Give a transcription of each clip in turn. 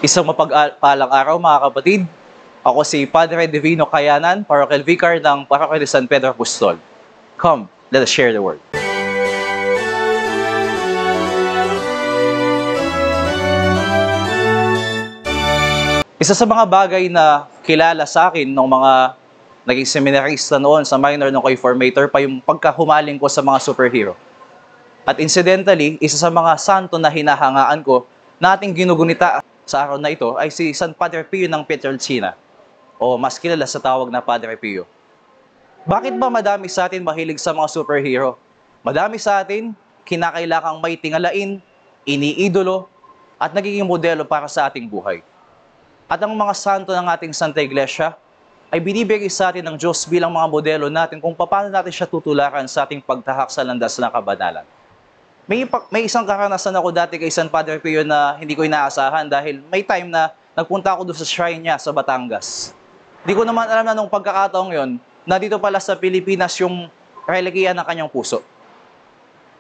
Isang mapagpalang araw mga kapatid. Ako si Padre Divino Kayanan, Parochial Vicar ng Parokya de San Pedro Apostol. Come, let us share the word. Isa sa mga bagay na kilala sa akin ng mga naging seminarista noon sa minor ng Coiformator pa yung pagkahumaling ko sa mga superhero. At incidentally, isa sa mga santo na hinahangaan ko na ating ginugunita sa araw na ito ay si San Padre Pio ng Pietrelcina, o mas kilala sa tawag na Padre Pio. Bakit ba madami sa atin mahilig sa mga superhero? Madami sa atin kinakailangang may tingalain, iniidolo, at nagiging modelo para sa ating buhay. At ang mga santo ng ating Santa Iglesia ay binibigay sa atin ng Diyos bilang mga modelo natin kung paano natin siya tutularan sa ating pagtahak sa landas ng kabanalan. May isang karanasan ako dati kay San Padre Pio na hindi ko inaasahan dahil may time na nagpunta ako doon sa shrine niya sa Batangas. Hindi ko naman alam na nung pagkakataong yon na dito pala sa Pilipinas yung religiya ng kanyang puso.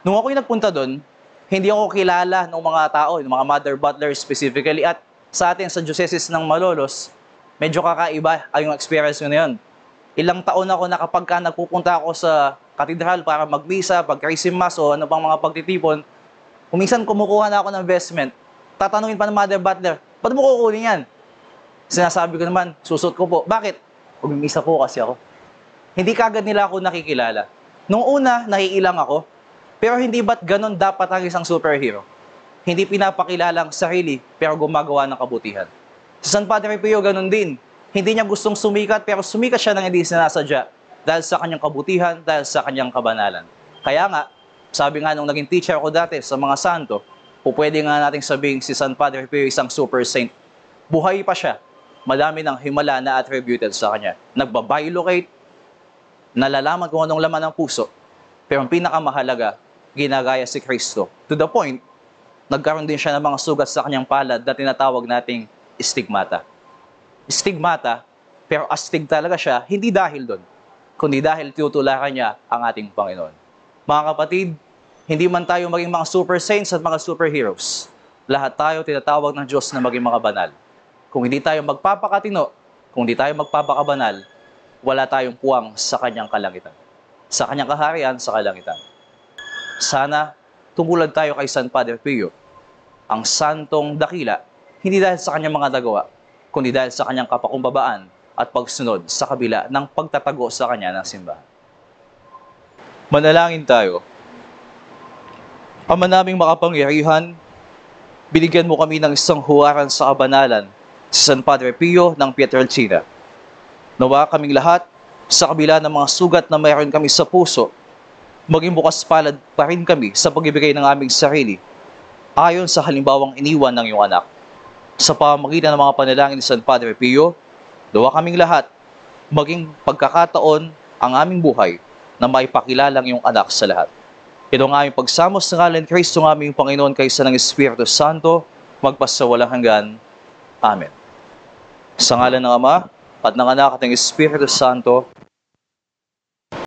Nung ako'y nagpunta doon, hindi ako kilala ng mga tao, ng mga Mother Butler specifically, at sa atin sa Diocese ng Malolos, medyo kakaiba ang experience ko na yun. Ilang taon ako na kapag nagpupunta ako sa katedral para magmisa, pag-Christmas o ano pang mga pagtitipon, kuminsan kumukuha na ako ng investment. Tatanungin pa ng Mother Butler, ba't mo kukunin yan? Sinasabi ko naman, susot ko po. Bakit? Umimisa po kasi ako. Hindi kagad nila ako nakikilala. Nung una, nakiilang ako, pero hindi ba't ganun dapat ang isang superhero? Hindi pinapakilala ang sarili, pero gumagawa ng kabutihan. Sa San Padre Pio, ganun din. Hindi niya gustong sumikat, pero sumikat siya nang hindi sinasadya dahil sa kanyang kabutihan, dahil sa kanyang kabanalan. Kaya nga, sabi nga nung naging teacher ko dati sa mga santo, pwede nga nating sabihin si San Padre Pio isang super saint. Buhay pa siya. Madami ng himala na attributed sa kanya. Nagbabilocate, nalalaman kung anong laman ng puso, pero ang pinakamahalaga, ginagaya si Kristo. To the point, nagkaroon din siya ng mga sugat sa kanyang palad na tinatawag nating stigmata. Stigmata, pero astig talaga siya, hindi dahil doon, kundi dahil tinutularan niya ang ating Panginoon. Mga kapatid, hindi man tayo maging mga super saints at mga superheroes. Lahat tayo tinatawag ng Diyos na maging mga banal. Kung hindi tayo magpapakatino, kung hindi tayo magpapakabanal, wala tayong puwang sa kanyang kalangitan. Sa kanyang kaharian sa kalangitan. Sana tumulad tayo kay San Padre Pio, ang santong dakila, hindi dahil sa kanyang mga nagawa, kundi dahil sa kanyang kapakumbabaan at pagsunod sa kabila ng pagtatago sa kanya ng simbahan. Manalangin tayo. Ama naming makapangyarihan, binigyan mo kami ng isang huwaran sa kabanalan si San Padre Pio ng Pietrelcina. Nawa kaming lahat, sa kabila ng mga sugat na mayroon kami sa puso, maging bukas palad pa rin kami sa pagbibigay ng aming sarili, ayon sa halimbawang iniwan ng iyong anak. Sa pamamagitan ng mga panalangin ni San Padre Pio, nawa kaming lahat, maging pagkakataon ang aming buhay na maipakilala ang iyong anak sa lahat. Ito ang aming pagsamos ng ngalan ni Kristo ng aming Panginoon kaysa ng Espiritu Santo, magpasawalang hanggan. Amen. Sa ngalan ng Ama, at ng Anak at ng Espiritu Santo.